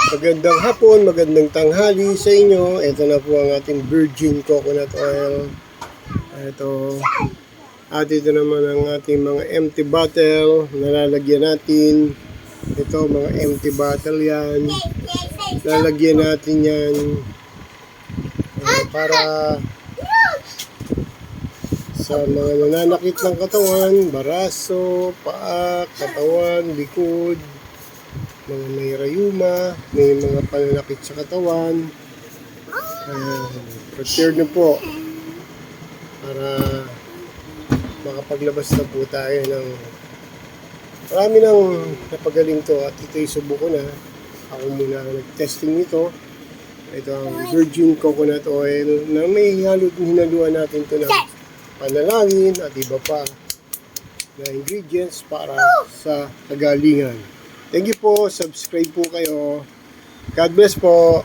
Magandang hapon, magandang tanghali sa inyo. Ito na po ang ating virgin coconut oil. Ito. At ito naman ang ating mga empty bottle na lalagyan natin. Ito, mga empty bottle yan. Lalagyan natin yan para sa mga nananakit ng katawan, baraso, paa, katawan, likod, mga may rayuma, may mga pananakit sa katawan. Prepare na po para makapaglabas na po tayo ng marami nang napagaling to at ito'y subuko na. Ako muna nag-testing nito. Ito ang virgin coconut oil na may hinaluan natin to ng panalangin at iba pa na ingredients para sa kagalingan. Thank you po. Subscribe po kayo. God bless po.